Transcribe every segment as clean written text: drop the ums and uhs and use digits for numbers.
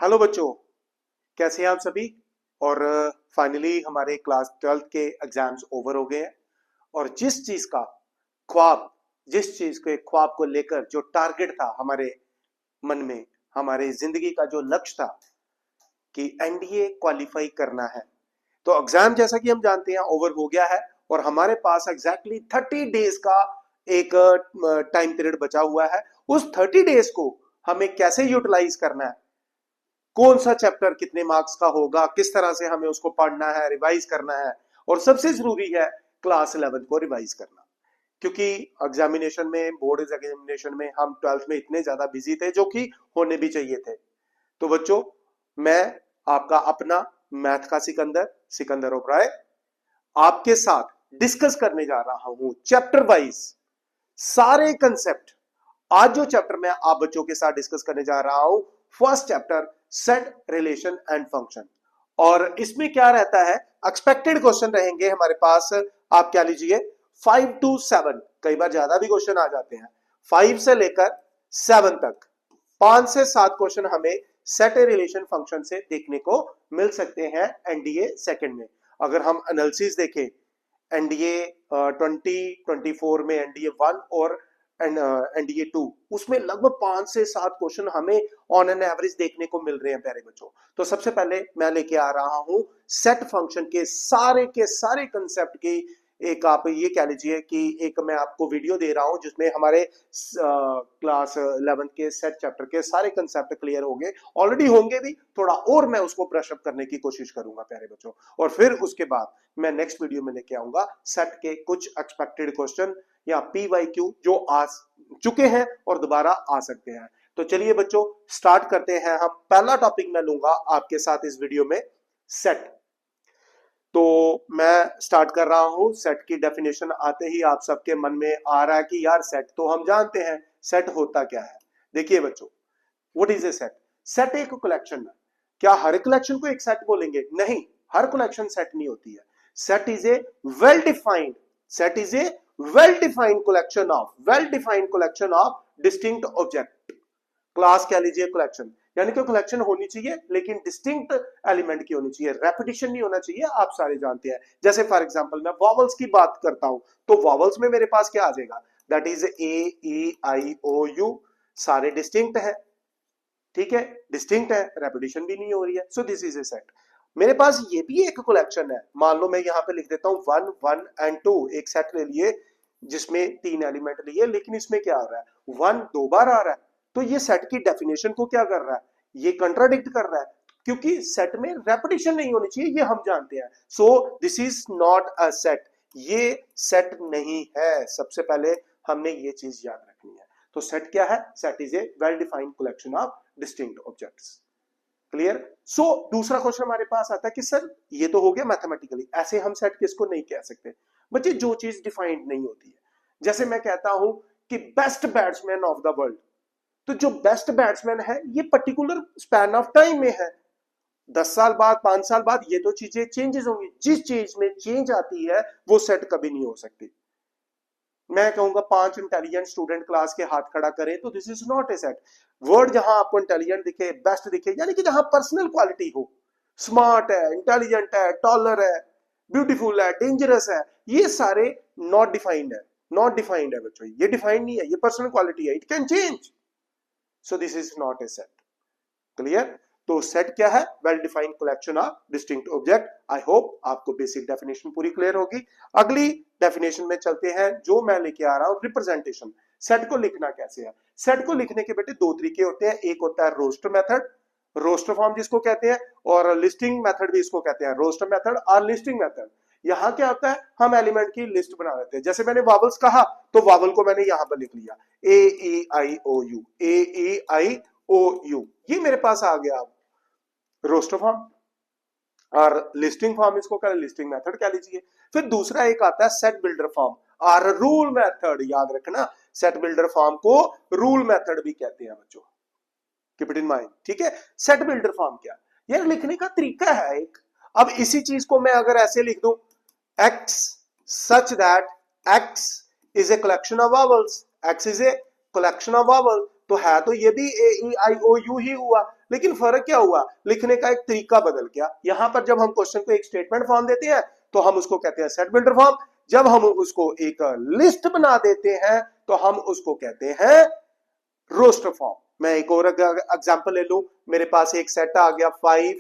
Hello बच्चों, कैसे हैं आप सभी। और फाइनली हमारे क्लास 12th के एग्जाम्स ओवर हो गए हैं। और ख्वाब जिस चीज के ख्वाब को लेकर जो टारगेट था हमारे मन में, हमारे जिंदगी का जो लक्ष्य था कि एनडीए क्वालिफाई करना है, तो एग्जाम जैसा कि हम जानते हैं ओवर हो गया है। और हमारे पास एग्जैक्टली 30 डेज का एक टाइम पीरियड बचा हुआ है। उस 30 डेज को हमें कैसे यूटिलाइज करना है, कौन सा चैप्टर कितने मार्क्स का होगा, किस तरह से हमें उसको पढ़ना है, रिवाइज करना है। और सबसे जरूरी है क्लास 11 को रिवाइज करना, क्योंकि एग्जामिनेशन में, बोर्ड एग्जामिनेशन में हम 12th में इतने ज्यादा बिजी थे जो कि होने भी चाहिए थे। तो बच्चों, मैं आपका अपना मैथ का सिकंदर सिकंदर ओबराय आपके साथ डिस्कस करने जा रहा हूं चैप्टर वाइज सारे कंसेप्ट। आज जो चैप्टर मैं आप बच्चों के साथ डिस्कस करने जा रहा हूं, first chapter set relation and function. और इसमें क्या रहता है, एक्सपेक्टेड क्वेश्चन रहेंगे हमारे पास। आप क्या लीजिए 5 to 7, कई बार ज्यादा भी क्वेश्चन आ जाते हैं। 5 से लेकर 7 तक 5 से 7 क्वेश्चन हमें सेट रिलेशन फंक्शन से देखने को मिल सकते हैं एनडीए सेकंड में। अगर हम एनालिसिस देखें एनडीए 2024 में, एनडीए 1 और एनडीए 2, उसमें लगभग 5 से 7 क्वेश्चन हमें ऑन एन एवरेज देखने को मिल रहे हैं प्यारे बच्चों। तो सबसे पहले मैं लेके आ रहा हूं सेट फंक्शन के सारे कंसेप्ट की एक, आप ये कह लीजिए कि एक मैं आपको वीडियो दे रहा हूं जिसमें हमारे क्लास 11 के सेट चैप्टर के सारे कंसेप्ट क्लियर होंगे, ऑलरेडी होंगे भी, थोड़ा और मैं उसको ब्रश अप करने की कोशिश करूंगा प्यारे बच्चों। और फिर उसके बाद मैं नेक्स्ट वीडियो में लेके आऊंगा सेट के कुछ एक्सपेक्टेड क्वेश्चन या पीवाईक्यू जो आ चुके हैं और दोबारा आ सकते हैं। तो चलिए बच्चों, स्टार्ट करते हैं। हम पहला टॉपिक मैं लूंगा आपके साथ इस वीडियो में, सेट। तो मैं स्टार्ट कर रहा हूं। सेट की डेफिनेशन आते ही आप सबके मन में आ रहा है कि यार सेट तो हम जानते हैं, सेट होता क्या है। देखिए बच्चों, what is a set. Set एक कलेक्शन है। क्या हर कलेक्शन को एक सेट बोलेंगे? नहीं, हर कलेक्शन सेट नहीं होती है। Set is a well defined set is a well defined collection of distinct object. Class कह लीजिए कलेक्शन, यानी कि कलेक्शन होनी चाहिए लेकिन डिस्टिंक्ट एलिमेंट की होनी चाहिए, रेपिटेशन नहीं होना चाहिए। आप सारे जानते हैं। जैसे फॉर एग्जांपल मैं वॉवल्स की बात करता हूं, तो वॉवल्स में मेरे पास क्या आ जाएगा, that is A E I O U, सारे डिस्टिंक्ट है। ठीक है, डिस्टिंक्ट है, रेपिटेशन भी नहीं हो रही है। So this is a set. मेरे पास ये भी एक कलेक्शन है। मान लो मैं यहां पे लिख देता हूं 1 1 एंड 2, एक सेट ले लिए जिसमें 3 एलिमेंट लिए, लेकिन इसमें क्या आ रहा है, 1 2 बार आ रहा है। तो ये सेट की डेफिनेशन को क्या कर रहा है, ये कंट्राडिक्ट कर रहा है, क्योंकि सेट में रेपिटेशन नहीं होनी चाहिए, ये हम जानते हैं। So this is not a set, ये सेट नहीं है। सबसे पहले हमने ये चीज याद रखनी है। तो सेट क्या है, set is a well defined collection of distinct objects. Clear. So दूसरा क्वेश्चन हमारे पास आता है कि सर ये तो हो गया मैथमेटिकली, ऐसे हम सेट किसको नहीं कह सकते। बच्चे, जो चीज डिफाइंड नहीं होती है, जैसे मैं कहता हूं कि best batsman of the world, तो जो बेस्ट बैट्समैन है ये पर्टिकुलर स्पैन ऑफ टाइम में है। 10 साल बाद, 5 साल बाद ये तो चीजें चेंजेस होंगी। जिस चीज में चेंज आती है वो सेट कभी नहीं हो सकती। मैं कहूंगा 5 इंटेलिजेंट स्टूडेंट क्लास के हाथ खड़ा करें तो this is not a set. Word जहां आपको इंटेलिजेंट दिखे, बेस्ट दिखे, यानी कि जहां पर्सनल क्वालिटी हो, स्मार्ट है, इंटेलिजेंट है, टॉलर है, ब्यूटीफुल है, डेंजरस है, ये सारे नॉट डिफाइंड है। नॉट डिफाइंड है बच्चों, ये डिफाइंड नहीं है, ये पर्सनल क्वालिटी है, it can change. So this is not a set. Clear. तो सेट क्या है, well defined collection of distinct object. I hope आपको बेसिक डेफिनेशन पूरी क्लियर होगी। अगली डेफिनेशन में चलते हैं जो मैं लेके आ रहा हूं, रिप्रेजेंटेशन। सेट को लिखना कैसे है। सेट को लिखने के बेटे 2 तरीके होते हैं। एक होता है रोस्टर मेथड, रोस्टर फॉर्म जिसको कहते हैं, और लिस्टिंग मेथड भी इसको कहते हैं, रोस्टर मेथड और लिस्टिंग मेथड। यहां क्या होता है, हम एलिमेंट की लिस्ट बना लेते हैं। जैसे मैंने वावल्स कहा तो वावल को मैंने यहां पर लिख लिया, ए E I O you, A E I O you, ये मेरे पास आ गया रोस्टर फॉर्म। और लिस्टिंग फॉर्म इसको कह लिस्टिंग मेथड कह लीजिए। फिर दूसरा एक आता है सेट बिल्डर फॉर्म और रूल मेथड। याद रखना, सेट बिल्डर फॉर्म को रूल मेथड भी कहते हैं बच्चों, कीप इट इन माइंड। ठीक है, सेट बिल्डर फॉर्म क्या, यार लिखने का तरीका है एक। अब इसी चीज को मैं अगर ऐसे लिख दूं, x such that x is a collection of vowels, x is a collection of vowel, तो है तो ये भी ए ई आई ओ यू ही हुआ, लेकिन फर्क क्या हुआ, लिखने का एक तरीका बदल गया। यहां पर जब हम क्वेश्चन को एक स्टेटमेंट फॉर्म देते हैं तो हम उसको कहते हैं सेट बिल्डर फॉर्म, जब हम उसको एक लिस्ट बना देते हैं तो हम उसको कहते हैं रोस्टर फॉर्म। मैं एक और एग्जांपल ले लूं, मेरे पास एक सेट आ गया 5,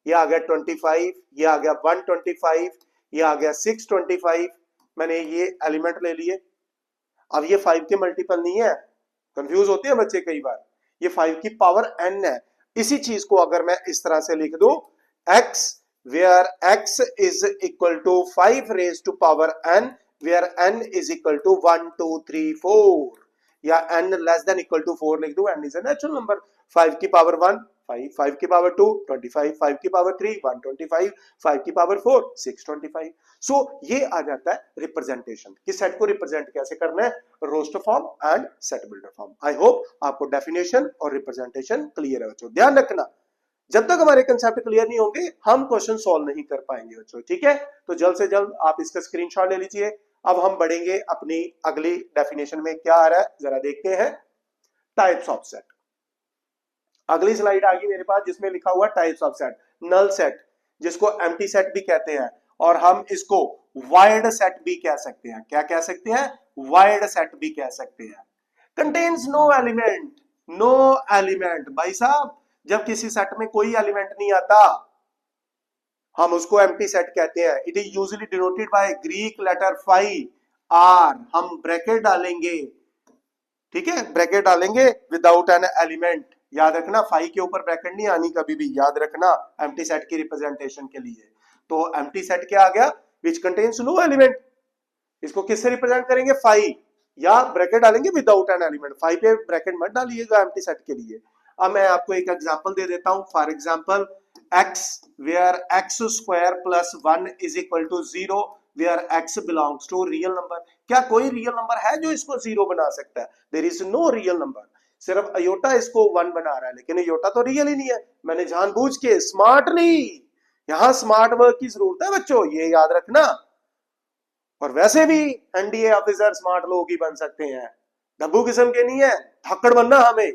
ये आ गया 25, ये आ गया 125, ये आ गया 625, मैंने ये एलिमेंट ले लिए। अब ये 5 के मल्टीपल नहीं है, कंफ्यूज होते हैं बच्चे कई बार, ये 5 की पावर n है। इसी चीज को अगर मैं इस तरह से लिख दूं, x where x is equal to 5 raised to power n where n is equal to 1 2 3 4, या n less than equal to 4 लिख दूं, n is a natural number। 5 की पावर 1 5, 5 की पावर 2 25, 5 की पावर 3 125, 5 की पावर 4 625। सो ये आ जाता है रिप्रेजेंटेशन कि सेट को रिप्रेजेंट कैसे करना है, roster form and set builder form. I hope आपको डेफिनेशन और रिप्रेजेंटेशन क्लियर है बच्चों। ध्यान रखना, जब तक हमारे कंसेप्ट क्लियर नहीं होंगे हम क्वेश्चन सॉल्व नहीं कर पाएंगे बच्चों, ठीक है। तो जल्द से जल्द आप इसका स्क्रीनशॉट ले लीजिए। अब हम बढ़ेंगे अपनी अगली डेफिनेशन में, क्या आ रहा है जरा देखते हैं। टाइप्स ऑफ सेट, अगली स्लाइड आ गई मेरे पास जिसमें लिखा हुआ types of set. Null set जिसको एम्प्टी सेट भी कहते हैं, और हम इसको वाइड सेट भी कह सकते हैं। क्या कह सकते हैं, वाइड सेट भी कह सकते हैं। Contains no element, no element, भाई साहब जब किसी सेट में कोई एलिमेंट नहीं आता हम उसको एम्प्टी सेट कहते हैं। It is usually denoted by Greek letter phi or, हम ब्रैकेट डालेंगे, ठीक है, ब्रैकेट डालेंगे विदाउट एन एलिमेंट। याद रखना फाई के ऊपर ब्रैकेट नहीं आनी कभी भी, याद रखना एम्प्टी सेट की रिप्रेजेंटेशन के लिए। तो एम्प्टी सेट क्या आ गया, विच कंटेन्स नो एलिमेंट। इसको किससे रिप्रेजेंट करेंगे, फाई, या ब्रैकेट डालेंगे विदाउट एन एलिमेंट। फाई पे ब्रैकेट मत डालिएगा एम्प्टी सेट के लिए। अब मैं आपको एक एग्जांपल दे देता हूं। For example x where x square plus 1 is equal to 0 where x belongs to real number। क्या कोई रियल नंबर है जो इसको 0 बना सकता है? There is no real number. सिर्फ अयोटा इसको 1 बना रहा है, लेकिन अयोटा तो रियल ही नहीं है। मैंने जानबूझ के स्मार्टली, यहां स्मार्ट वर्क की जरूरत है बच्चों, ये याद रखना। और वैसे भी एनडीए ऑफिसर स्मार्ट लोग ही बन सकते हैं, डब्बू किस्म के नहीं है। धक्कड़ बनना, हमें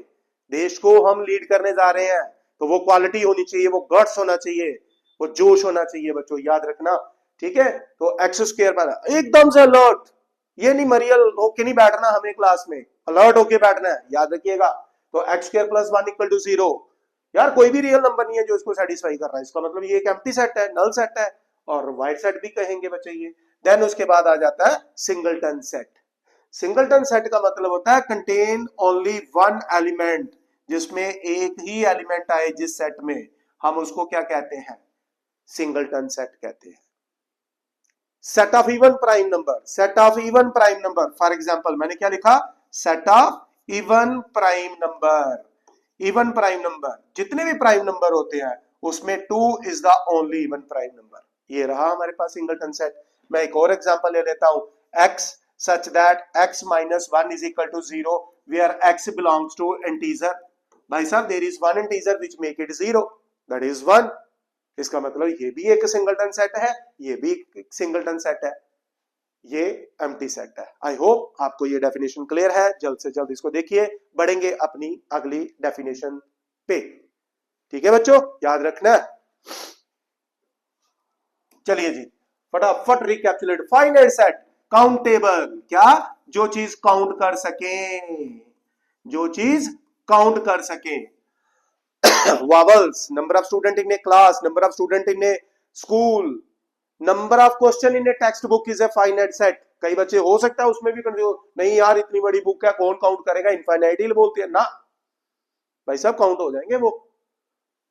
देश को हम लीड करने जा रहे हैं तो वो क्वालिटी होनी चाहिए, वो गट्स होना चाहिए, वो जोश होना चाहिए बच्चों, याद रखना, ठीक है। तो एक्स स्क्वायर पर एकदम से अलर्ट, ये नहीं मरियल होके नहीं बैठना, हमें क्लास में अलर्ट होके बैठना है, याद रखिएगा। तो x square plus 1 equal to 0, यार कोई भी रियल नंबर नहीं है जो इसको सेटिस्फाई कर रहा है, इसका मतलब ये एक एम्प्टी सेट है, नल सेट है, और वाइड सेट भी कहेंगे बच्चे ये। देन उसके बाद आ जाता है सिंगलटन सेट। सिंगलटन सेट का मतलब होता है कंटेन ओनली वन एलिमेंट, जिसमें एक ही एलिमेंट आए जिस सेट में, हम उसको क्या कहते हैं, सिंगलटन सेट कहते हैं। Set of even prime number, set of even prime number, for example मैंने क्या लिखा, set of even prime number. Even prime number, जितने भी प्राइम नंबर होते हैं उसमें 2 is the only even prime number. ये रहा हमारे पास सिंगलटन सेट। मैं एक और एग्जांपल ले लेता हूं, x such that x minus 1 is equal to 0 where x belongs to integer। भाई साहब there is one integer which make it 0, that is 1। इसका मतलब ये भी एक सिंगलटन सेट है, ये भी एक सिंगलटन सेट है, ये एम्प्टी सेट है। आई होप आपको ये डेफिनेशन क्लियर है। जल्द से जल्द इसको देखिए, बढ़ेंगे अपनी अगली डेफिनेशन पे, ठीक है बच्चों, याद रखना। चलिए जी फटाफट रिकैप्चुलेट। फाइनाइट सेट, काउंटेबल, क्या, जो चीज काउंट कर सके, जो चीज काउंट कर सके। Vowels, number of student in A class, number of student in A school, number of question in A text book is a finite set. कई बच्चे हो सकता है उसमें भी कंफ्यूज, नहीं यार इतनी बड़ी बुक है कौन काउंट करेगा, इनफाइनाइट ही बोलते हैं ना भाई साहब, काउंट हो जाएंगे वो,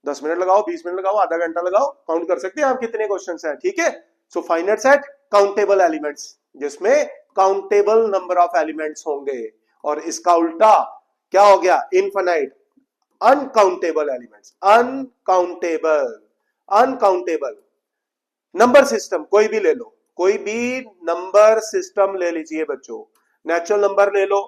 10 मिनट लगाओ, 20 मिनट लगाओ, आधा घंटा लगाओ, काउंट कर सकते हैं आप कितने क्वेश्चन हैं, ठीक है। So finite set countable elements, जिसमें काउंटेबल नंबर ऑफ एलिमेंट्स होंगे। और इसका उल्टा क्या हो गया, infinite, uncountable elements, uncountable, uncountable. Number system कोई भी ले लो, कोई भी नंबर सिस्टम ले लीजिए बच्चों, नेचुरल नंबर ले लो,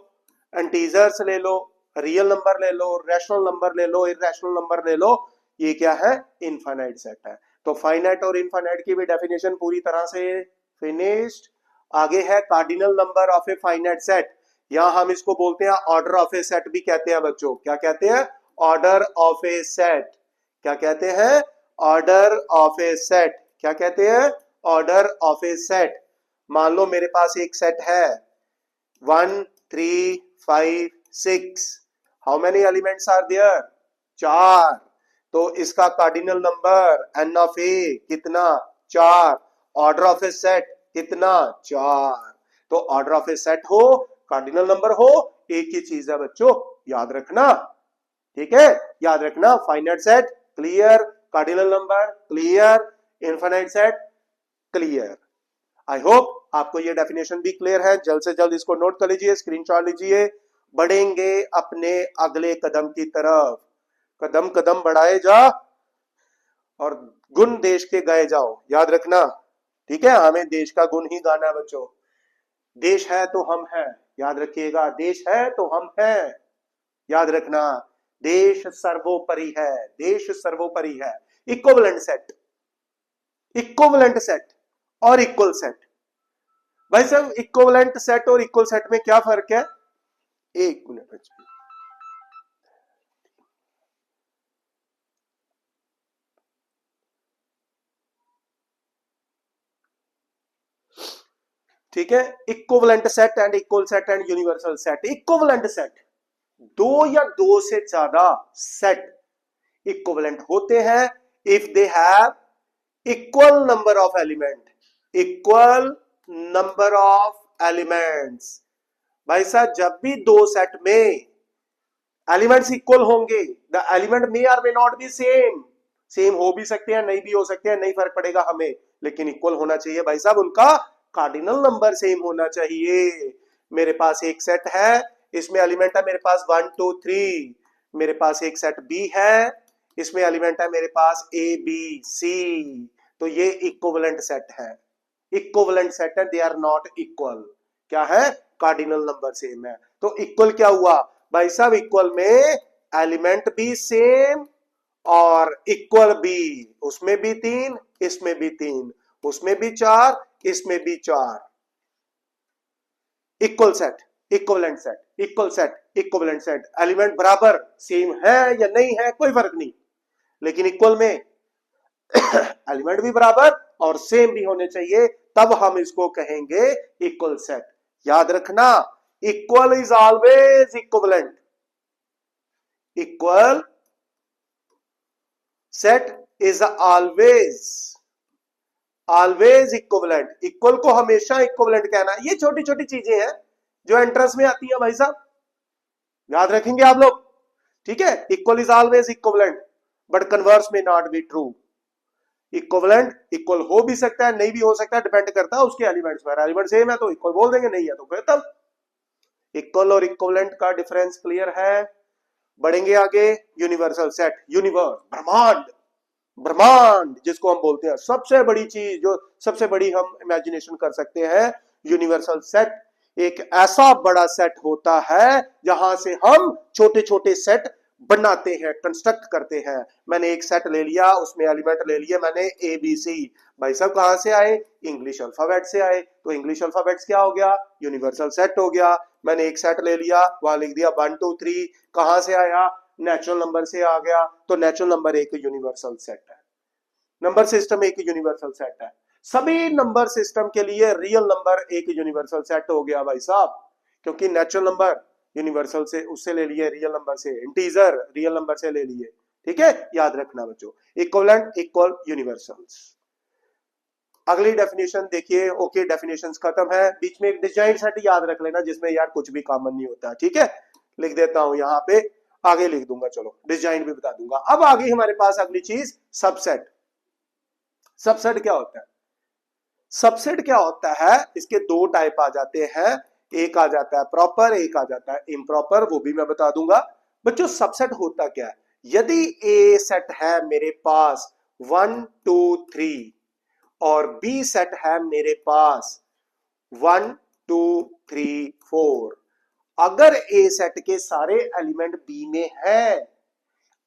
इंटीजर्स ले लो, रियल नंबर ले लो, रैशनल नंबर ले लो, इरैशनल नंबर ले लो, ये क्या है, इनफाइनाइट सेट है। तो फाइनाइट और इनफाइनाइट की भी डेफिनेशन पूरी तरह से फिनिश्ड। आगे है cardinal number of a finite set, यहां हम इसको बोलते हैं ऑर्डर ऑफ ए सेट भी कहते हैं बच्चों, क्या कहते हैं, ऑर्डर ऑफ ए सेट। क्या कहते हैं? Order of A set. क्या कहते हैं? Order of A set. मान लो मेरे पास एक सेट है 1 3 5 6। How many elements are there? 4। तो इसका cardinal number n of A कितना? 4। ऑर्डर ऑफ ए सेट कितना? 4। तो ऑर्डर ऑफ ए सेट हो, कार्डिनल नंबर हो, एक ही चीज है बच्चों, याद रखना। ठीक है, याद रखना। Finite set clear, cardinal number clear, infinite set clear. आई होप आपको ये डेफिनेशन भी क्लियर है। जल्द से जल्द इसको नोट कर लीजिए, स्क्रीनशॉट लीजिए। बढ़ेंगे अपने अगले कदम की तरफ। कदम कदम बढ़ाए जा और गुण देश के गाए जाओ, याद रखना। ठीक है, हमें देश का गुण ही गाना है बच्चों। देश है तो हम हैं, याद रखिएगा। देश है तो हम हैं, याद रखना। देश सर्वोपरि है, देश सर्वोपरि है। इक्विवेलेंट सेट, इक्विवेलेंट सेट और इक्वल सेट। भाई साहब, इक्विवेलेंट सेट और इक्वल सेट में क्या फर्क है? एक मिनट। ठीक है, equivalent set and equal set and universal set. Equivalent set, दो या दो से ज्यादा सेट इक्विवेलेंट होते हैं if they have equal number of element. Equal number of elements. भाई साहब, जब भी दो सेट में एलिमेंट्स इक्वल होंगे, the element may are may not be same. Same हो भी सकते हैं, नहीं भी हो सकते हैं, नहीं फर्क पड़ेगा हमें, लेकिन इक्वल होना चाहिए भाई साहब। उनका कार्डिनल नंबर सेम होना चाहिए। मेरे पास एक सेट है, इसमें एलिमेंट है मेरे पास 1 2 3। मेरे पास एक सेट बी है, इसमें एलिमेंट है मेरे पास ए बी सी। तो ये इक्विवेलेंट सेट है। इक्विवेलेंट सेट है, दे आर नॉट इक्वल। क्या है? कार्डिनल नंबर सेम है। तो इक्वल क्या हुआ भाई साहब? इक्वल में एलिमेंट भी सेम और इक्वल भी, उसमें भी 3, इसमें भी 3, उसमें भी 4, इसमें भी 4। Equal set, equivalent set, equal set, equivalent set. Element बराबर सेम है या नहीं है कोई फर्क नहीं, लेकिन इक्वल में एलिमेंट भी बराबर और सेम भी होने चाहिए, तब हम इसको कहेंगे इक्वल सेट। याद रखना, equal is always equivalent. Equal set is always always equivalent. Equal को हमेशा इक्विवेलेंट कहना। ये छोटी छोटी चीजें हैं जो एंट्रेंस में आती है भाई साहब, याद रखेंगे आप लोग। ठीक है, equal is always equivalent but converse में not be true. Equivalent equal हो भी सकता है, नहीं भी हो सकता है, डिपेंड करता है उसके एलिमेंट्स पर। एलिमेंट सेम है तो इक्वल बोल देंगे, नहीं है तो फिर तब। इक्वल और इक्विवेलेंट का डिफरेंस क्लियर है। बढ़ेंगे आगे। यूनिवर्सल सेट, यूनिवर्स, ब्रह्मांड। ब्रह्मांड जिसको हम बोलते हैं सबसे बड़ी चीज, जो सबसे बड़ी हम इमेजिनेशन कर सकते हैं। यूनिवर्सल सेट एक ऐसा बड़ा सेट होता है जहां से हम छोटे छोटे सेट बनाते हैं, कंस्ट्रक्ट करते हैं। मैंने एक सेट ले लिया, उसमें एलिमेंट ले लिए मैंने ए बी सी। भाई साहब कहां से आए? इंग्लिश अल्फाबेट से आए। तो इंग्लिश अल्फाबेट्स क्या हो गया? यूनिवर्सल सेट हो गया। मैंने एक सेट ले लिया, वहां लिख दिया 1 2 3। कहां से आया? नेचुरल नंबर से आ गया। तो नेचुरल नंबर एक यूनिवर्सल सेट है। नंबर सिस्टम एक यूनिवर्सल सेट है। सभी नंबर सिस्टम के लिए रियल नंबर एक यूनिवर्सल सेट हो गया भाई साहब, क्योंकि नेचुरल नंबर यूनिवर्सल से उससे ले लिए, रियल नंबर से, इंटीजर रियल नंबर से ले लिए। ठीक है, याद रखना बच्चों, इक्विवेलेंट इक्वल यूनिवर्सल्स। अगली डेफिनेशन देखिए। ओके, डेफिनेशंस खत्म है। बीच में एक डिजाइन सेट याद रख लेना जिसमें यार कुछ भी कॉमन नहीं होता। ठीक है, लिख देता हूं यहां पे, आगे लिख दूंगा, चलो डिजाइन भी बता दूंगा। अब आगे हमारे पास अगली चीज सबसेट। सबसेट क्या होता है? सबसेट क्या होता है? इसके दो टाइप आ जाते हैं। एक आ जाता है प्रॉपर, एक आ जाता है इम्प्रॉपर, वो भी मैं बता दूंगा। बच्चों सबसेट होता क्या है? यदि ए सेट है मेरे पास 1 2 3 और बी सेट है मेरे पास 1 2 3 4, अगर ए सेट के सारे एलिमेंट बी में है,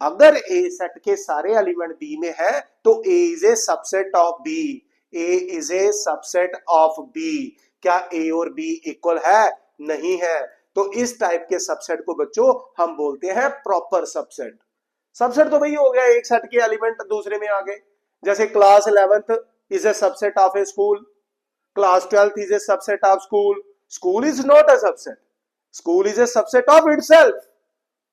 अगर ए सेट के सारे एलिमेंट बी में है तो A is a subset of B. A is a subset of B. क्या ए और बी इक्वल है? नहीं है। तो इस टाइप के सबसेट को बच्चों हम बोलते हैं प्रॉपर सबसेट। सबसेट तो वही हो गया, एक सेट के एलिमेंट दूसरे में आ गए। जैसे class 11th is a subset of A school, class 12th is a subset of school. School is not a subset, school is a subset of itself,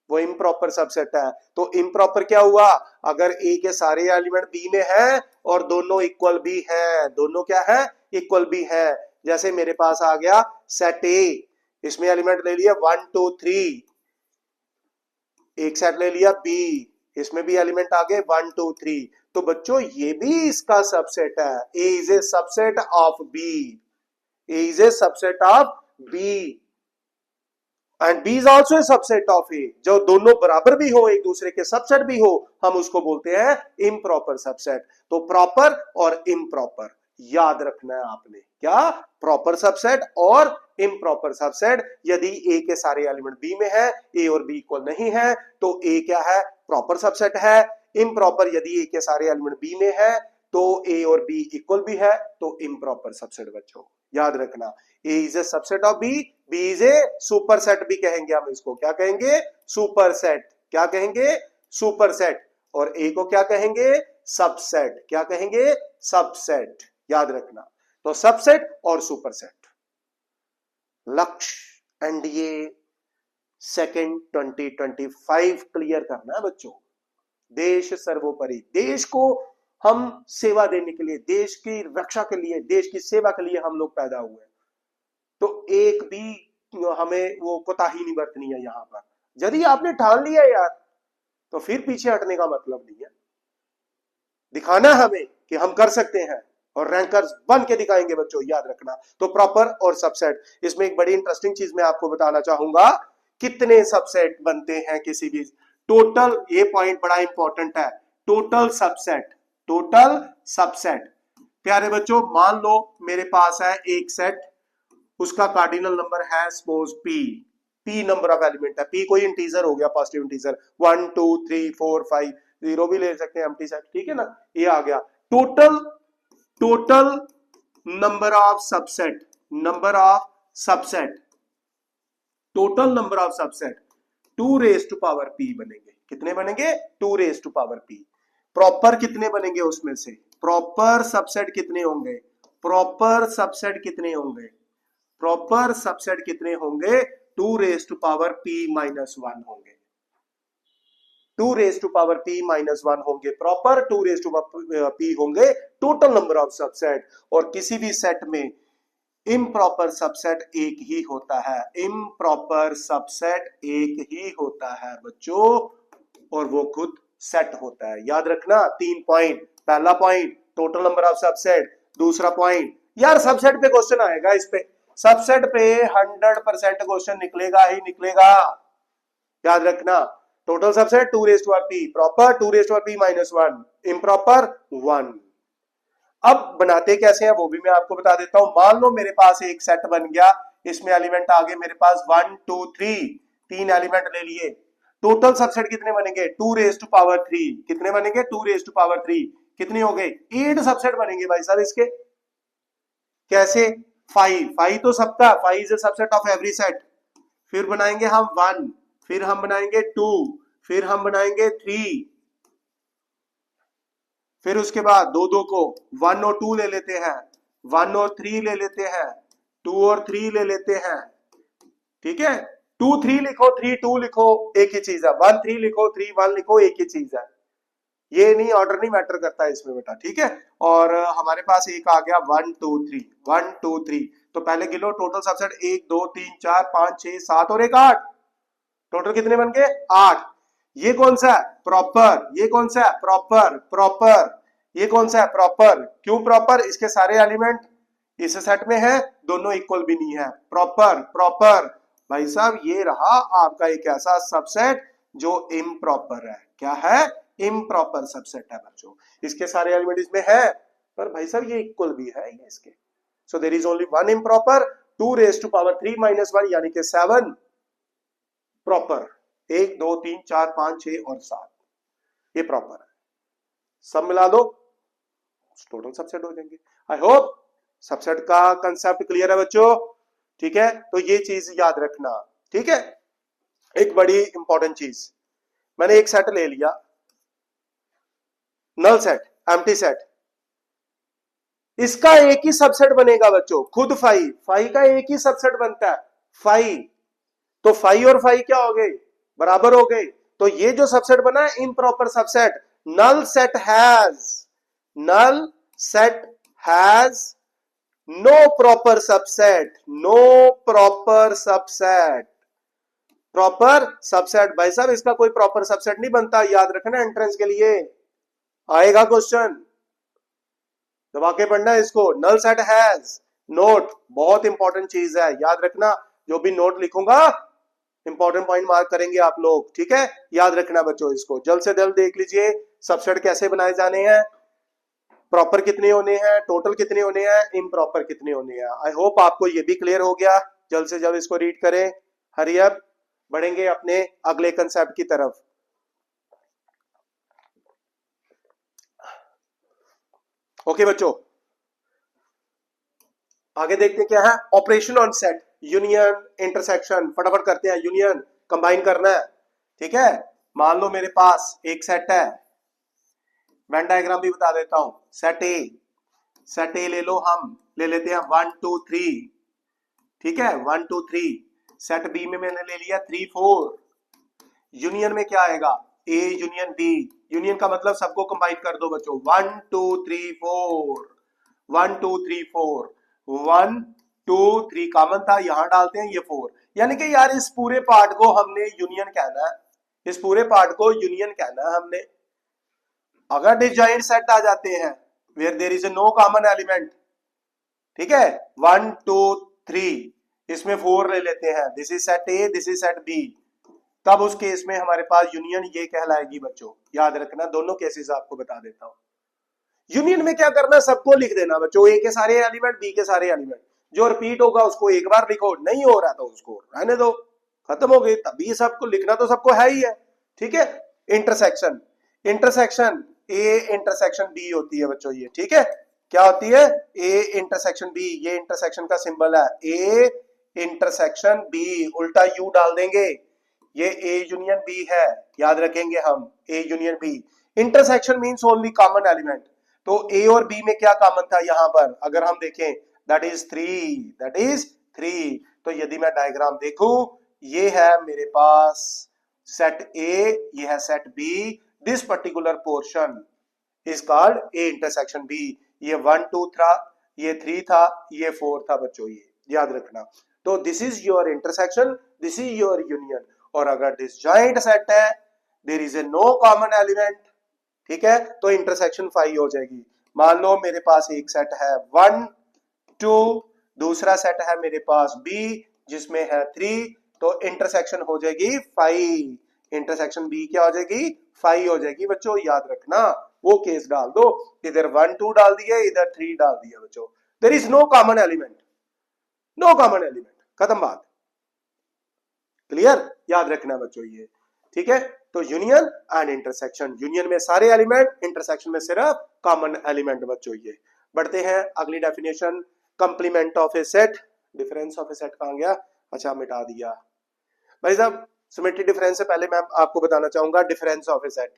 वो इम्प्रॉपर सबसेट है। तो इम्प्रॉपर क्या हुआ, अगर ए के सारे एलिमेंट बी में हैं और दोनों इक्वल भी हैं, दोनों क्या है, इक्वल भी है। जैसे मेरे पास आ गया सेट ए, इसमें एलिमेंट ले लिया 1 2 3, एक सेट ले लिया बी, इसमें भी एलिमेंट आ गए 1 2 3, तो बच्चों ये भी इसका सबसेट है। A is a subset of B, A is a subset of B and B is also a subset of A. जो दोनों बराबर भी हो, एक दूसरे के सबसेट भी हो, हम उसको बोलते हैं इम्प्रॉपर सबसेट। तो प्रॉपर और इम्प्रॉपर याद रखना है आपने, क्या, प्रॉपर सबसेट और इम्प्रॉपर सबसेट। यदि ए के सारे एलिमेंट बी में है, ए और बी इक्वल नहीं है, तो ए क्या है, प्रॉपर सबसेट है। इम्प्रॉपर यदि ए के सारे एलिमेंट बी में है तो ए और बी इक्वल भी है, तो इम्प्रॉपर सबसेट। बच्चों याद रखना, A is a subset of B, B is a superset भी कहेंगे हम इसको, क्या कहेंगे, सुपर सेट। क्या कहेंगे, सुपर सेट। और ए को क्या कहेंगे, सबसेट। क्या कहेंगे, सबसेट। याद रखना, तो सबसेट और सुपर सेट। लक्ष्य एनडीए सेकेंड 2025 क्लियर करना है बच्चों। देश सर्वोपरि, देश को हम सेवा देने के लिए, देश की रक्षा के लिए, देश की सेवा के लिए हम लोग पैदा हुए, तो एक भी हमें वो कोताही नहीं बरतनी है यहां पर। यदि आपने ठान लिया यार, तो फिर पीछे हटने का मतलब नहीं है। दिखाना हमें कि हम कर सकते हैं और रैंकर्स बन के दिखाएंगे बच्चों, याद रखना। तो प्रॉपर और सबसेट, इसमें एक बड़ी इंटरेस्टिंग चीज मैं आपको बताना चाहूंगा, कितने सबसेट बनते हैं किसी भी, टोटल, ये पॉइंट बड़ा इंपॉर्टेंट है, टोटल सबसेट। टोटल सबसेट प्यारे बच्चों, मान लो मेरे पास है एक सेट, उसका कार्डिनल नंबर है suppose P, P number of element है, पी कोई इंटीजर हो गया, पॉजिटिव इंटीजर 1 2 3 4 5, 0 भी ले सकते हैं, एम्प्टी सेट, ठीक है ना, ये आ गया। Total, total number of subset, number of subset, total number of subset 2 raise to power P बनेंगे। कितने बनेंगे, 2 raise to power P. Proper कितने बनेंगे उसमें से, प्रॉपर सबसेट कितने होंगे, प्रॉपर सबसेट कितने होंगे, प्रॉपर सबसेट कितने होंगे, 2 raise to power p minus 1 होंगे, 2 raise to power p minus 1 होंगे प्रॉपर, 2 रेज टू p होंगे टोटल नंबर ऑफ सबसेट। और किसी भी सेट में इम्प्रॉपर सबसेट एक ही होता है, इम्प्रॉपर सबसेट एक ही होता है बच्चों, और वो खुद सेट होता है। याद रखना 3 पॉइंट, पहला point total number of subset, दूसरा पॉइंट, यार सबसेट पे क्वेश्चन आएगा, इस पे सबसेट पे 100% क्वेश्चन निकलेगा ही निकलेगा। याद रखना, total subset 2 raise to power p, proper 2 raise to power p minus 1, improper 1। अब बनाते कैसे हैं वो भी मैं आपको बता देता हूं। मान लो मेरे पास एक सेट बन गया, इसमें एलिमेंट आ गए मेरे पास 1 2 3, 3 एलिमेंट ले लिए, टोटल सबसेट कितने बनेंगे, 2 रेज टू पावर 3, कितने बनेंगे, 2 रेज टू पावर 3, कितने हो गए, 8 सबसेट बनेंगे भाई साहब इसके। कैसे, 5, 5 तो सबका, 5 is a subset of every set. फिर बनाएंगे हम 1, फिर हम बनाएंगे 2, फिर हम बनाएंगे 3, फिर उसके बाद दो दो को 1 और 2 ले लेते हैं, 1 और 3 ले लेते हैं, 2 और 3 ले लेते हैं, ठीक है, 2 3 लिखो, 3 2 लिखो, एक ही चीज है, 1 3 लिखो, 3 1 लिखो, एक ही चीज है। ये नहीं, ऑर्डर नहीं मैटर करता है इसमें बेटा, ठीक है। और हमारे पास एक आ गया 1 2 3, 1 2 3, तो पहले गिनो टोटल सबसेट 1 2 3 4 5 6 7 और 1 8, टोटल कितने बन गए, 8। ये कौन सा है, प्रॉपर, ये कौन सा है, प्रॉपर, प्रॉपर, ये कौन सा है, प्रॉपर। क्यों प्रॉपर, इसके सारे एलिमेंट इस सेट में है, दोनों इक्वल भी नहीं है, प्रॉपर, प्रॉपर। भाई साहब ये रहा आपका एक ऐसा सबसेट जो इम्प्रॉपर है। क्या है, इम्प्रॉपर सबसेट है बच्चों, इसके सारे एलिमेंट इसमें है, पर भाई साहब ये इक्वल भी है ये इसके। So there is only one improper, 2 raise to power 3 minus 1 यानी कि 7 प्रॉपर, 1 2 3 4 5 6 और 7, ये प्रॉपर है। सब मिला दो टोटल सबसेट हो जाएंगे। आई होप सबसेट का कंसेप्ट क्लियर है बच्चों, ठीक है। तो ये चीज याद रखना, ठीक है। एक बड़ी इंपॉर्टेंट चीज, मैंने एक सेट ले लिया, नल सेट, एम्प्टी सेट, इसका एक ही सबसेट बनेगा बच्चों, खुद फाई, फाई का एक ही सबसेट बनता है फाई, तो फाई और फाई क्या हो गए, बराबर हो गए। तो ये जो सबसेट बना है improper subset, null set has no proper subset, no proper subset, proper subset भाई साहब इसका कोई प्रॉपर सबसेट नहीं बनता, याद रखना एंट्रेंस के लिए आएगा क्वेश्चन, दबा के पढ़ना है इसको। नल सेट हैज, नोट बहुत इंपॉर्टेंट चीज है, याद रखना, जो भी नोट लिखूंगा इंपॉर्टेंट पॉइंट मार्क करेंगे आप लोग, ठीक है, याद रखना बच्चों इसको। जल्द से जल्द देख लीजिए सबसेट कैसे बनाए जाने हैं, प्रॉपर कितने होने हैं, टोटल कितने होने हैं, इम्प्रॉपर कितने होने हैं। आई होप आपको ये भी क्लियर हो गया। जल्द से जल्द इसको रीड करें, हरी अप, बढ़ेंगे अपने अगले कंसेप्ट की तरफ। ओके बच्चों, आगे देखते हैं क्या है, operation on set, union, intersection, फटाफट करते हैं। यूनियन कंबाइन करना है, ठीक है। मान लो मेरे पास एक सेट है, वेन डायग्राम भी बता देता हूं। सेट ए ले लो, हम ले लेते हैं 1 2 3, ठीक है, 1 2 3। सेट बी में मैंने ले लिया 3 4। यूनियन में क्या आएगा, ए यूनियन बी, यूनियन का मतलब सबको कंबाइन कर दो बच्चों, 1 2 3 4, 1 2 3 4, 1 2 3 कॉमन था, यहां डालते हैं ये 4, यानी कि यार इस पूरे पार्ट को हमने यूनियन कहना है, इस पूरे पार्ट को यूनियन कहना है हमने। अगर डिसजॉइंट सेट आ जाते हैं where there is no common element, ठीक है, 1 2 3, इसमें 4 ले लेते हैं, this is set A, this is set B, तब उस केस में हमारे पास यूनियन ये कहलाएगी बच्चों, याद रखना, दोनों केसेस आपको बता देता हूं। यूनियन में क्या करना, सबको लिख देना बच्चों, ए के सारे एलिमेंट, बी के सारे एलिमेंट, जो रिपीट होगा उसको एक बार लिखो, नहीं हो रहा तो उसको रहने दो, खत्म हो गई। तभी सबको लिखना तो सबको है ही है, ठीक है। Intersection, intersection A intersection B होती है बच्चों ये, ठीक है, क्या होती है, ए इंटरसेक्शन बी, ये इंटरसेक्शन का सिंबल है, ए इंटरसेक्शन बी, उल्टा यू डाल देंगे, ये ए यूनियन बी है, याद रखेंगे हम, A union B. Intersection means only common element, तो ए और बी में क्या कॉमन था यहां पर, अगर हम देखें दैट इज 3, दैट इज 3। तो यदि मैं डायग्राम देखूं, ये है मेरे पास सेट ए, ये है set B, this particular portion is called A intersection B, ये 1 2 था, ये 3 था, ये 4 था बच्चों, ये याद रखना। तो this is your intersection, this is your union. और अगर डिसजॉइंट सेट है, there is a no common element, ठीक है, तो इंटरसेक्शन 5 हो जाएगी। मान लो मेरे पास एक सेट है 1 2, दूसरा सेट है मेरे पास बी जिसमें है 3, तो इंटरसेक्शन हो जाएगी 5, इंटरसेक्शन बी क्या हो जाएगी, 5 हो जाएगी बच्चों, याद रखना, वो केस डाल दो, इधर 1 2 डाल दिया, इधर 3 डाल दिया बच्चों, there is no common element, no common element, खत्म बात, क्लियर, याद रखना बच्चों ये, ठीक है। तो यूनियन एंड इंटरसेक्शन, यूनियन में सारे एलिमेंट, इंटरसेक्शन में सिर्फ कॉमन एलिमेंट बच्चों ये। बढ़ते हैं अगली definition, complement of A set, difference of A set कहां गया, अच्छा मिटा दिया भाई साहब। सिमेट्री डिफरेंस से पहले मैं आपको बताना चाहूंगा डिफरेंस ऑफ ए सेट,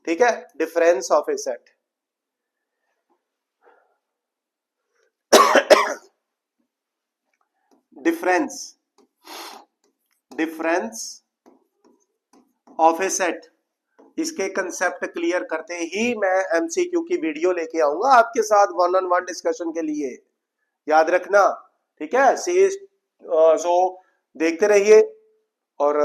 ठीक है, difference of A set. Difference of A set, इसके कंसेप्ट क्लियर करते ही मैं एमसीक्यू की वीडियो लेके आऊंगा आपके साथ 1-on-1 डिस्कशन के लिए, याद रखना, ठीक है। सो देखते रहिए और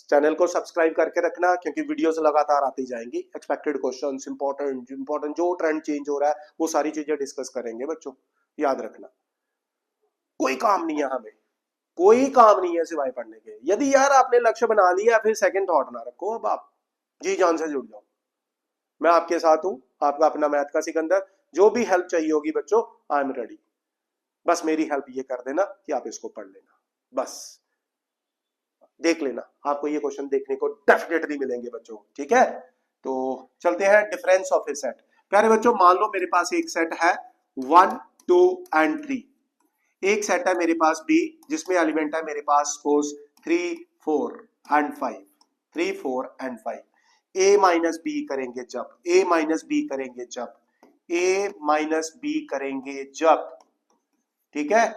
चैनल को सब्सक्राइब करके रखना, क्योंकि वीडियोस लगातार आती जाएंगी, एक्सपेक्टेड क्वेश्चंस, इंपॉर्टेंट जो ट्रेंड चेंज हो रहा है वो सारी चीजें डिस्कस करेंगे बच्चों, याद रखना। कोई काम नहीं है हमें, कोई काम नहीं है सिवाय पढ़ने के। यदि यार आपने लक्ष्य बना लिया फिर सेकंड थॉट ना रखो, अब आप जी जान से जुड़ जाओ, मैं आपके साथ हूं, आपका अपना मैथ का सिकंदर, जो भी हेल्प चाहिए होगी बच्चों आई एम रेडी, बस मेरी हेल्प ये कर देना कि आप इसको पढ़ लेना, बस देख लेना, आपको ये क्वेश्चन देखने को डेफिनेटली मिलेंगे बच्चों, ठीक है। तो चलते हैं डिफरेंस ऑफ ए सेट। प्यारे बच्चों मान लो मेरे पास एक सेट है 1 2 एंड 3, एक सेट है मेरे पास बी जिसमें एलिमेंट है मेरे पास suppose 3 4 and 5, 3 4 and 5, a minus B करेंगे जब, a माइनस बी करेंगे जब, a माइनस बी करेंगे जब, ठीक है।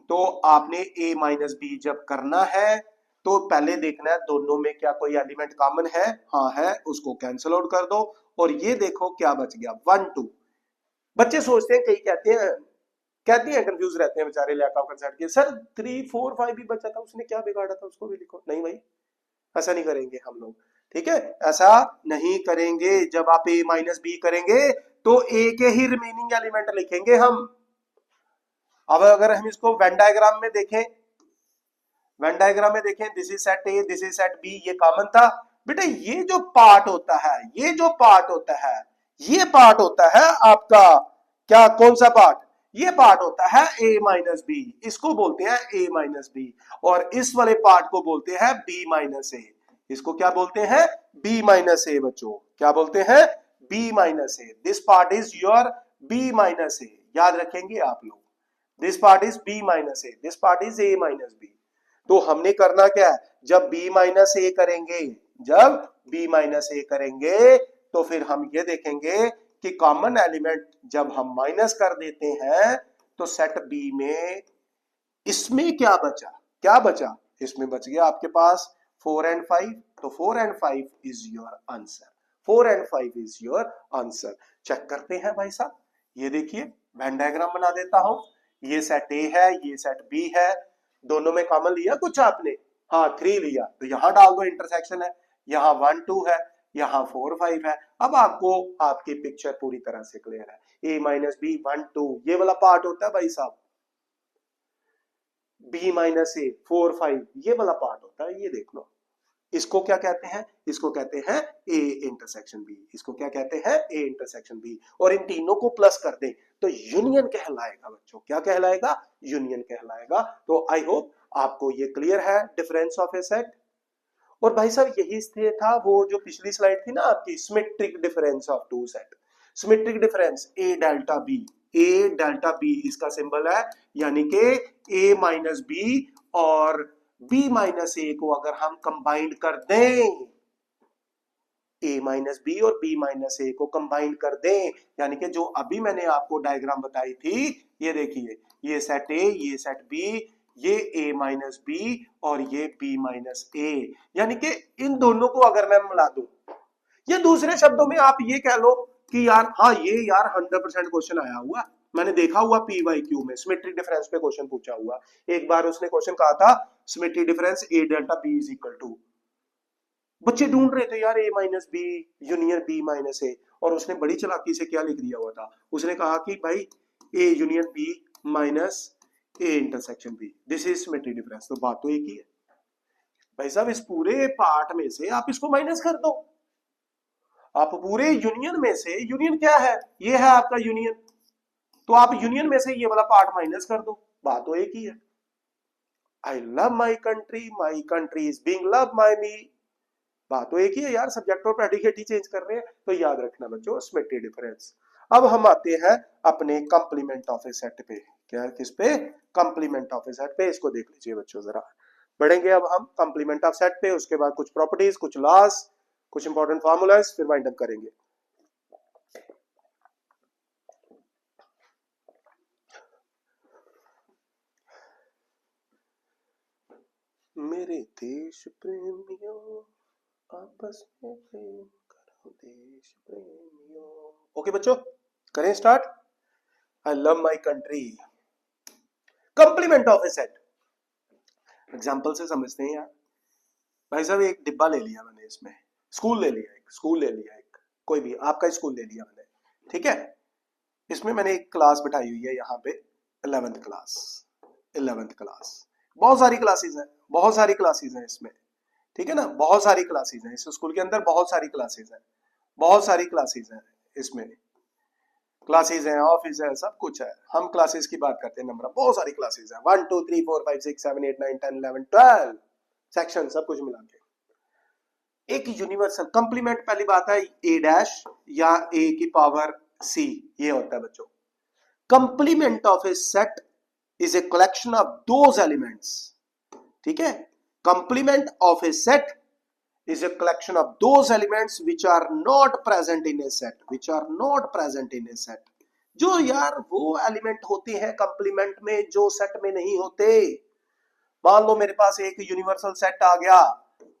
तो आपने a माइनस बी जब करना है तो पहले देखना है दोनों में क्या कोई एलिमेंट कॉमन है, हाँ है, उसको कैंसिल आउट कर दो और ये देखो क्या बच गया 1 2। बच्चे सोचते हैं, कई कहती हैं कंफ्यूज रहते हैं बेचारे लैक ऑफ कंसेप्ट के, सर 3 4 5 भी बचा था, उसने क्या बिगाड़ा था, उसको भी लिखो। नहीं भाई, ऐसा नहीं करेंगे हम लोग, ठीक है, ऐसा नहीं करेंगे। जब आप a माइनस बी करेंगे तो a के ही रिमेनिंग एलिमेंट लिखेंगे हम। अब अगर हम इसको वेन डायग्राम में देखें, वेन डायग्राम में देखें, this is set A, this is set B, ये कॉमन था बेटा। ये जो पार्ट होता है, ये जो पार्ट होता है, ये पार्ट होता है आपका क्या, कौन सा पार्ट, ये पार्ट होता है a माइनस बी, इसको बोलते हैं a माइनस बी, और इस वाले पार्ट को बोलते हैं b माइनस ए। इसको क्या बोलते हैं, b माइनस ए। बच्चों क्या बोलते हैं, b minus A. This part is your b minus A, याद रखेंगे आप लोग, this part is b minus A, this part is a minus B. तो हमने करना क्या है, जब b माइनस ए करेंगे, जब b माइनस ए करेंगे तो फिर हम ये देखेंगे कि कॉमन एलिमेंट जब हम माइनस कर देते हैं तो सेट बी में इसमें क्या बचा, क्या बचा, इसमें बच गया आपके पास 4 एंड 5, तो 4 and 5 is your answer, 4 and 5 is your answer. Check करते हैं भाई साहब, ये देखिए वेन डायग्राम बना देता हूं, ये सेट ए है, ये सेट बी है, दोनों में कॉमन लिया कुछ आपने, हाँ 3 लिया, तो यहां डाल दो, इंटरसेक्शन है, यहाँ 1 2 है, यहाँ 4 5 है। अब आपको आपकी पिक्चर पूरी तरह से क्लियर है, a माइनस बी 1 2 ये वाला पार्ट होता है भाई साहब, b माइनस ए 4 5 ये वाला पार्ट होता है, ये देख लो। इसको क्या कहते हैं, इसको कहते हैं a इंटरसेक्शन b, इसको क्या कहते हैं a इंटरसेक्शन b, और इन तीनों को प्लस कर दें तो यूनियन कहलाएगा बच्चों, क्या कहलाएगा, यूनियन कहलाएगा। तो आई होप आपको ये क्लियर है डिफरेंस ऑफ ए सेट। और भाई साहब यही था वो जो पिछली स्लाइड थी ना आपकी, symmetric difference of two set, symmetric difference a delta b, a delta b इसका सिंबल है, यानी कि a माइनस बी और b माइनस ए को अगर हम कंबाइंड कर दें, a माइनस बी और b माइनस ए को कंबाइंड कर दें, यानी कि जो अभी मैंने आपको डायग्राम बताई थी, ये देखिए, ये सेट a, ये सेट b, ये a माइनस बी और ये b माइनस ए, यानी कि इन दोनों को अगर मैं मिला दूं, ये दूसरे शब्दों में आप ये कह लो कि यार हाँ ये यार 100% क्वेश्चन आया हुआ, मैंने देखा हुआ PYQ में सिमेट्रिक डिफरेंस पे क्वेश्चन पूछा हुआ। एक बार उसने क्वेश्चन कहा था symmetric difference a delta b is equal to, बच्चे ढूंढ रहे थे यार a minus B union b minus A, और उसने बड़ी चालाकी से क्या लिख दिया हुआ था, उसने कहा कि भाई a union b minus A intersection b, this is symmetric difference. तो बात तो एक ही है भाई साहब, इस पूरे पार्ट में से आप इसको माइनस कर दो, आप पूरे यूनियन में से, यूनियन क्या है, ये है आपका यूनियन, तो आप यूनियन में से ये वाला पार्ट माइनस कर दो, बात तो एक ही है। I love my country is being love by me, बात तो एक ही है यार, सब्जेक्ट और प्रेडिकेट ही चेंज कर रहे हैं। तो याद रखना बच्चों सिमेट्रिक डिफरेंस। अब हम आते हैं अपने कंप्लीमेंट ऑफ ए सेट पे, क्या किस पे, कंप्लीमेंट ऑफ ए सेट पे। इसको देख लीजिए बच्चों जरा, बढ़ेंगे अब हम कंप्लीमेंट ऑफ सेट पे, उसके बाद कुछ प्रॉपर्टीज, कुछ लॉस, कुछ इंपॉर्टेंट फॉर्मूलाज, फिर वाइंड अप करेंगे। मेरे देश प्रेमियों आपस में प्रेम करो देश प्रेमियों। ओके बच्चों करें start. I love my country, complement of A set, example से समझते हैं यार। भाई साहब एक डिब्बा ले लिया मैंने, इसमें स्कूल ले लिया, एक स्कूल ले लिया, एक कोई भी आपका स्कूल ले लिया मैंने, ठीक है। इसमें मैंने एक क्लास बैठाई हुई है यहाँ पे 11th क्लास, 11th क्लास, बहुत सारी क्लासेस हैं, बहुत सारी क्लासेस हैं इसमें, ठीक है ना, बहुत सारी क्लासेस हैं इस स्कूल के अंदर, बहुत सारी क्लासेस हैं, बहुत सारी क्लासेस हैं इसमें, क्लासेस हैं, ऑफिस है, सब कुछ है। हम क्लासेस की बात करते हैं, नंबर बहुत सारी क्लासेस हैं, 1 2 3 4 5 6 7 8 9 10 11 12 सेक्शन, सब कुछ मिला के एक यूनिवर्सल कंप्लीमेंट। पहली बात है ए डैश या ए की पावर सी, ये होता है बच्चों। Complement of A set is a collection of those elements, ठीक है। Complement of A set is a collection of those elements which are not present in a set, which are not present in a set. जो यार वो element होते हैं complement में जो set में नहीं होते। मान लो मेरे पास एक यूनिवर्सल सेट आ गया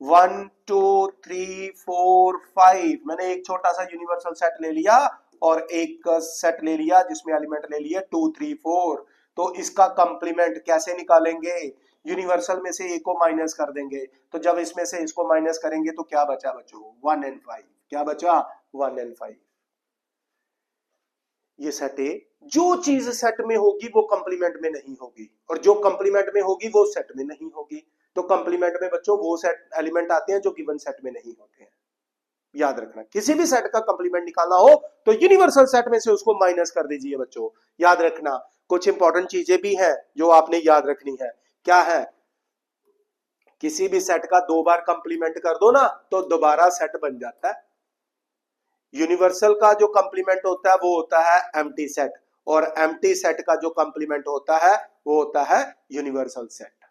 1 2 3 4 5, मैंने एक छोटा सा यूनिवर्सल सेट ले लिया और एक सेट ले लिया जिसमें एलिमेंट ले लिए 2 3 4। तो इसका कंप्लीमेंट कैसे निकालेंगे? यूनिवर्सल में से एक को माइनस कर देंगे, तो जब इसमें से इसको माइनस करेंगे तो क्या बचा बच्चों? 1 and 5। क्या बचा? 1 and 5। ये सेट ए, जो चीज सेट में होगी वो कंप्लीमेंट में नहीं होगी, और जो कंप्लीमेंट में होगी वो सेट में नहीं होगी। तो कंप्लीमेंट में बच्चों वो सेट एलिमेंट आते हैं जो गिवन सेट में नहीं होते हैं। याद रखना, किसी भी सेट का कंप्लीमेंट निकालना हो तो यूनिवर्सल सेट में से उसको माइनस कर दीजिए बच्चों। याद रखना, कुछ इंपॉर्टेंट चीजें भी हैं जो आपने याद रखनी है। क्या है? किसी भी सेट का 2 बार कंप्लीमेंट कर दो ना तो दोबारा सेट बन जाता है। यूनिवर्सल का जो कंप्लीमेंट होता है वो होता है एम्प्टी सेट, और एम्प्टी सेट का जो कंप्लीमेंट होता है वो होता है यूनिवर्सल सेट।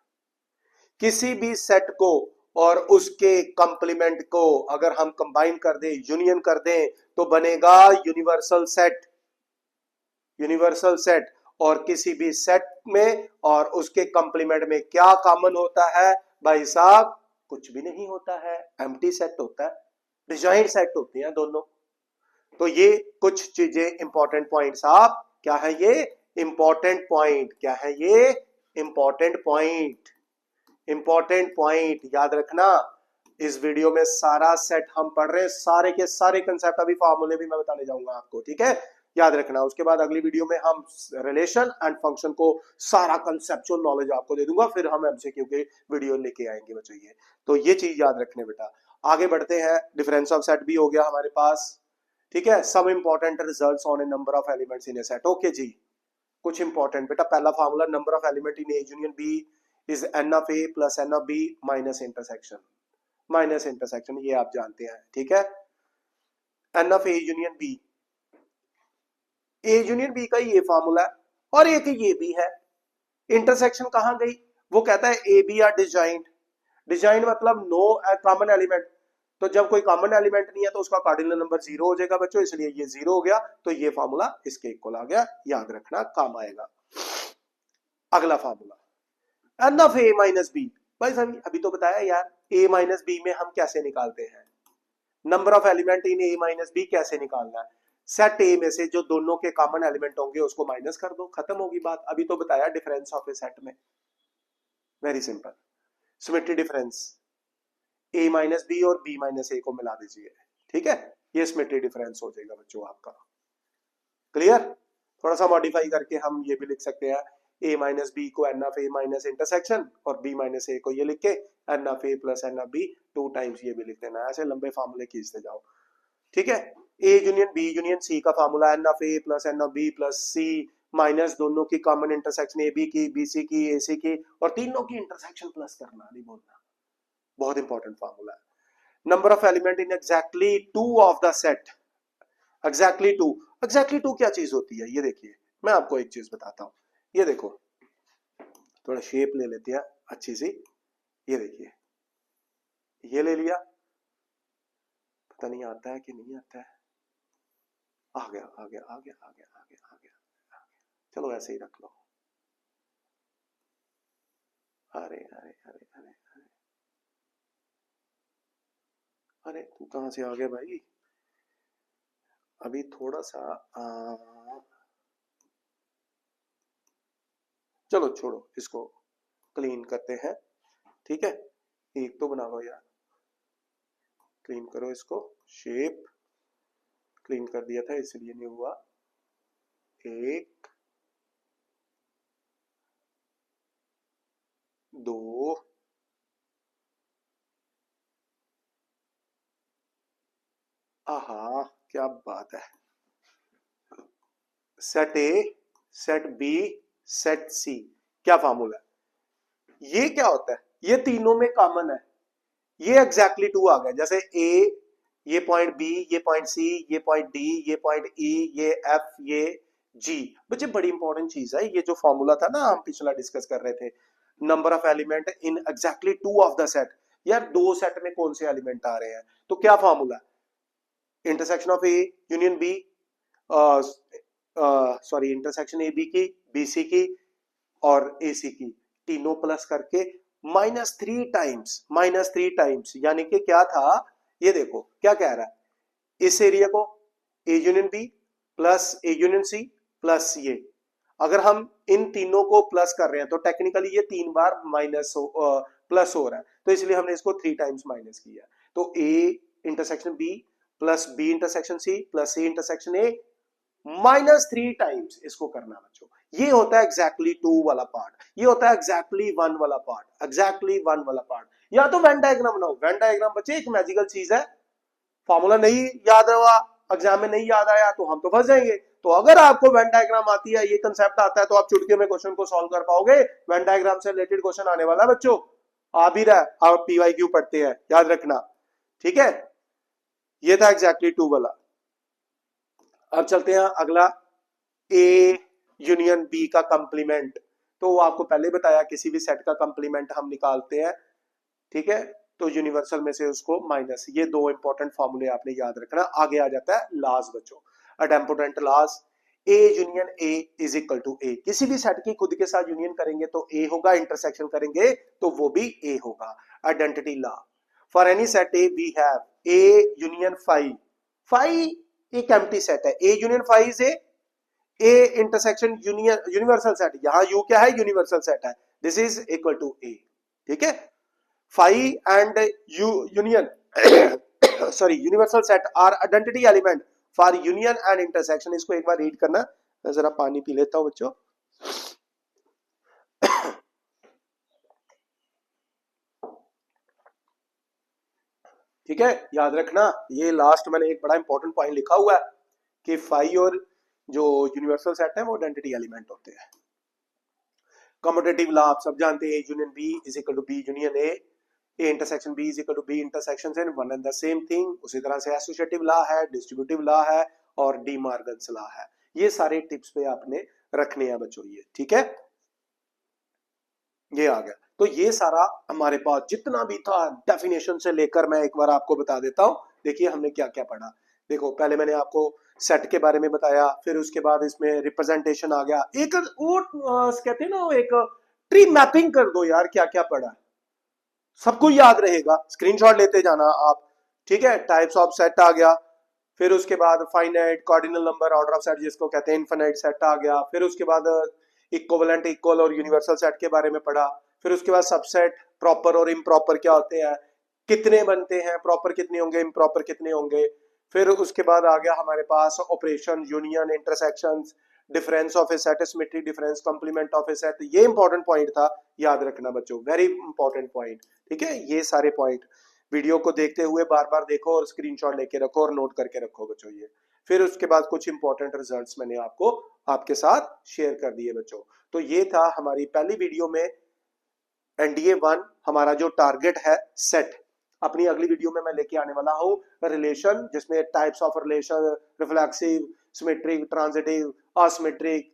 किसी भी सेट को और उसके कंप्लीमेंट को अगर हम कंबाइन कर दें, यूनियन कर दें, तो बनेगा यूनिवर्सल सेट। Universal set. और किसी भी सेट में और उसके कंप्लीमेंट में क्या कॉमन होता है भाई साहब? कुछ भी नहीं होता है, एम्प्टी सेट होता है, डिजॉइंट सेट होते हैं दोनों। तो ये कुछ चीजें इंपॉर्टेंट पॉइंट्स आप, क्या है ये? Important point. क्या है ये? Important point. इंपॉर्टेंट पॉइंट याद रखना। इस वीडियो में सारा सेट हम पढ़ रहे हैं, सारे के सारे कंसेप्ट, अभी फार्मूले भी मैं बताने जाऊंगा आपको, ठीक है? याद रखना। उसके बाद अगली वीडियो में हम रिलेशन एंड फंक्शन को सारा कंसेप्चुअल नॉलेज आपको दे दूंगा, फिर हम एमसीक्यू के वीडियो लेके आएंगे बच्चों। ये तो ये चीज याद रखने बेटा। आगे बढ़ते हैं। डिफरेंस ऑफ सेट भी हो गया हमारे पास, ठीक है? Some important results on a number of elements in a set. Okay जी, कुछ इंपॉर्टेंट बेटा। पहला formula, number of element in A union B is n of a plus n of b minus intersection. Minus intersection ये आप जानते हैं, ठीक है? n of a union b, A union B का ये फार्मूला है, और एक ये भी है। इंटरसेक्शन कहां गई? वो कहता है A B are disjoint. Disjoint मतलब नो कॉमन एलिमेंट। तो जब कोई कॉमन एलिमेंट नहीं है तो उसका कार्डिनल नंबर 0 हो जाएगा बच्चों, इसलिए ये 0 हो गया। तो ये फार्मूला इसके इक्वल आ गया, याद रखना, काम आएगा। अगला formula, n of a minus B. भाई साहब अभी तो बताया यार, a माइनस बी में हम कैसे निकालते हैं? Number of element in a minus B कैसे निकालना है? सेट ए में से जो दोनों के कॉमन एलिमेंट होंगे उसको माइनस कर दो, खत्म होगी बात। अभी तो बताया डिफरेंस ऑफ ए सेट में, very simple. Symmetry difference, a minus B और b माइनस ए को मिला दीजिए, ठीक है? ये सिमेट्री डिफरेंस हो जाएगा बच्चों आपका। क्लियर? थोड़ा सा मॉडिफाई करके हम ये भी लिख सकते हैं, a माइनस बी को n of a minus intersection, और b माइनस a को ये लिख के n of a plus n of b 2 times ये भी लिख देना। ऐसे लंबे फार्मूले खींचते जाओ, ठीक है? a union b union c का formula n of a plus n of b plus c minus दोनों की कॉमन इंटरसेक्शन ab की, bc की, ac की, और तीनों की इंटरसेक्शन प्लस करना, नहीं बोलना। बहुत इंपॉर्टेंट फार्मूला है। Number of element in exactly 2 of the set. Exactly 2, exactly 2 क्या चीज होती है? ये देखिए, मैं आपको एक चीज बताता हूं। ये देखो, थोड़ा शेप ले लेते हैं अच्छी सी। ये देखिए, ये ले लिया, पता नहीं आता है कि नहीं आता है। आ गया आ गया आ गया आ गया आ गया आ गया, चलो ऐसे ही रख लो। अरे अरे अरे अरे अरे अरे, तू कहां से आ गया भाई? अभी थोड़ा सा चलो छोड़ो, इसको क्लीन करते हैं, ठीक है? एक तो बना लो यार, क्लीन करो इसको। शेप क्लीन कर दिया था इसलिए नहीं हुआ। 1 2 आहा, क्या बात है। Set A, set B, set C, क्या फार्मूला है? ये क्या होता है? ये तीनों में कॉमन है। ये एग्जैक्टली 2 आ गया। जैसे ए, ये पॉइंट बी, ये पॉइंट सी, ये पॉइंट डी, ये पॉइंट ई, ये एफ, ये जी। बच्चे बड़ी इंपॉर्टेंट चीज है ये जो फॉर्मूला था ना, हम पिछला डिस्कस कर रहे थे। Number of element in exactly two of the set. यार दो सेट में कौन से एलिमेंट आ रहे हैं, तो क्या formula, intersection of A union B, sorry intersection A B की, बी सी की और ए सी की, तीनों प्लस करके -3 टाइम्स, यानी कि क्या था, ये देखो क्या कह रहा है, इस एरिया को A union B plus A union C plus ये, अगर हम इन तीनों को प्लस कर रहे हैं तो टेक्निकली ये 3 बार प्लस हो रहा है, तो इसलिए हमने इसको 3 टाइम्स माइनस किया। तो A intersection B plus B intersection C plus C intersection A -3 times इसको करना बच्चों। ये होता है एग्जैक्टली 2 वाला पार्ट, ये होता है एग्जैक्टली 1 वाला पार्ट, एग्जैक्टली 1 वाला पार्ट। या तो वेन डायग्राम बनाओ, वेन डायग्राम बच्चे एक मैजिकल चीज है, फॉर्मूला नहीं याद हुआ, एग्जाम में नहीं याद आया तो हम तो फंस जाएंगे। तो अगर आपको वेन डायग्राम आती है, ये कंसेप्ट आता है, तो आप चुटकियों में क्वेश्चन को सॉल्व कर पाओगे। वेन डायग्राम से रिलेटेड क्वेश्चन आने वाला है बच्चों, आ भी रहा है, आप पीवाईक्यू पढ़ते हैं, याद रखना, ठीक है। ये था एग्जैक्टली 2 वाला। अब चलते हैं अगला, ए यूनियन बी का कंप्लीमेंट। तो वो आपको पहले बताया, किसी भी सेट का कंप्लीमेंट हम निकालते हैं, ठीक है, तो यूनिवर्सल में से उसको माइनस, ये दो इंपॉर्टेंट फॉर्मूले आपने याद रखना। आगे आ जाता है लाज बच्चों, idempotent laws, A union A is equal to A. किसी भी सेट की खुद के साथ यूनियन करेंगे तो ए होगा, इंटरसेक्शन करेंगे तो वो भी ए होगा। Identity law, for any set A we have A union phi, phi एक एम्प्टी सेट है, A union phi is A intersection union universal set, यहां यू क्या है, यूनिवर्सल सेट है, this is equal to A, ठीक है। Phi and union sorry universal set are identity element for union and intersection। इसको एक बार read करना, मैं जरा पानी पी लेता हूं बच्चों। ठीक है, याद रखना, ये लास्ट मैंने एक बड़ा इंपॉर्टेंट पॉइंट लिखा हुआ है कि फाई और जो यूनिवर्सल सेट है वो आइडेंटिटी एलिमेंट होते हैं। कम्यूटेटिव लॉ आप सब जानते हैं, union B is equal to B union A, A intersection B is equal to B intersections and one and the same thing। उसी तरह से एसोसिएटिव लॉ है, डिस्ट्रीब्यूटिव लॉ है और डी मॉर्गन्स लॉ है। ये सारे टिप्स पे आपने रखने हैं बच्चों, ये ठीक है, ये आ गया। तो ये सारा हमारे पास जितना भी था डेफिनेशन से लेकर, मैं एक बार आपको बता देता हूं। देखिए हमने क्या क्या पढ़ा, देखो पहले मैंने आपको सेट के बारे में बताया, फिर उसके बाद इसमें रिप्रेजेंटेशन आ गया, एक वो कहते हैं ना, एक ट्री मैपिंग कर दो यार, क्या क्या पढ़ा सबको याद रहेगा, स्क्रीनशॉट लेते जाना आप, ठीक है। टाइप्स ऑफ सेट आ गया, फिर उसके बाद finite, cardinal number, order of set जिसको कहते हैं, इनफिनिट सेट आ गया, फिर उसके बाद इक्विवेलेंट, इक्वल और यूनिवर्सल सेट के बारे में पढ़ा, फिर उसके बाद सबसेट, प्रॉपर और इम्प्रॉपर क्या होते हैं, कितने बनते हैं, प्रॉपर कितने होंगे, इम्प्रॉपर कितने होंगे, फिर उसके बाद आ गया हमारे पास operation, union, intersections, difference of A set, symmetry difference, complement of A set. ये इंपॉर्टेंट पॉइंट था, याद रखना बच्चों, वेरी इंपॉर्टेंट पॉइंट, ठीक है। ये सारे पॉइंट वीडियो को देखते हुए बार बार देखो और स्क्रीनशॉट लेके रखो और नोट करके रखो बच्चों ये। फिर उसके बाद कुछ इंपॉर्टेंट रिजल्ट्स मैंने आपको आपके साथ शेयर कर दिए बच्चों। तो ये था हमारी पहली वीडियो में एनडीए 1, हमारा जो टारगेट है सेट। अपनी अगली वीडियो में मैं लेके आने वाला हूं रिलेशन, जिसमें types of relation, reflexive, symmetric, transitive, asymmetric,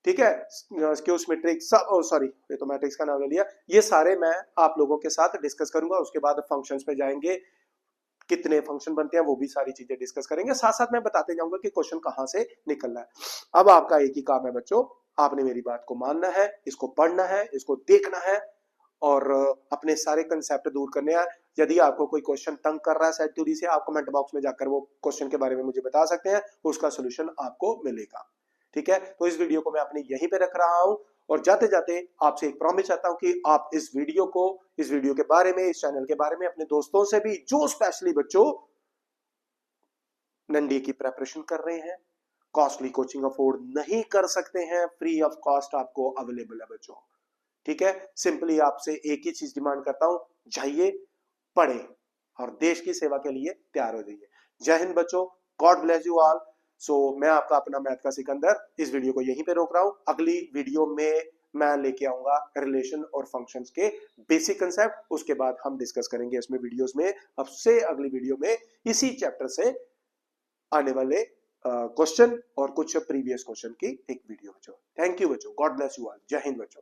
ठीक है, स्क्यू सिमेट्रिक, सब, सॉरी ये तो मैट्रिक्स का नाम ले लिया, ये सारे मैं आप लोगों के साथ डिस्कस करूंगा। उसके बाद फंक्शंस पे जाएंगे, कितने फंक्शन बनते हैं वो भी सारी चीजें डिस्कस करेंगे, साथ साथ मैं बताते जाऊंगा कि क्वेश्चन कहां से निकलना है। अब आपका एक ही काम है बच्चों, आपने मेरी बात को मानना है, इसको पढ़ना है, इसको देखना है और अपने सारे कंसेप्ट दूर करने हैं। यदि आपको कोई क्वेश्चन तंग कर रहा है सेट थ्योरी से, आप कमेंट बॉक्स में जाकर वो क्वेश्चन के बारे में मुझे बता सकते हैं, उसका सोल्यूशन आपको मिलेगा, ठीक है। तो इस वीडियो को मैं अपने यहीं पे रख रहा हूं और जाते जाते आपसे एक प्रॉमिस चाहता हूं कि आप इस वीडियो को, इस वीडियो के बारे में, इस चैनल के बारे में अपने दोस्तों से भी, जो स्पेशली बच्चों एनडीए की प्रेपरेशन कर रहे हैं, कॉस्टली कोचिंग अफोर्ड नहीं कर सकते हैं, फ्री ऑफ कॉस्ट आपको अवेलेबल है बच्चों, ठीक है। सिंपली आपसे एक ही चीज डिमांड करता हूं, जाइए पढ़े और देश की सेवा के लिए तैयार हो जाइए। जय हिंद बच्चों, गॉड ब्लेस यू ऑल। सो मैं आपका अपना मैथ का सिकंदर इस वीडियो को यहीं पे रोक रहा हूं। अगली वीडियो में मैं लेके आऊंगा रिलेशन और फंक्शंस के बेसिक कंसेप्ट, उसके बाद हम डिस्कस करेंगे इसमें वीडियोस में। अब से अगली वीडियो में इसी चैप्टर से आने वाले क्वेश्चन और कुछ प्रीवियस क्वेश्चन की एक वीडियो बच्चों। थैंक यू बच्चों, गॉड ब्लेस यू ऑल, जय हिंद बच्चों।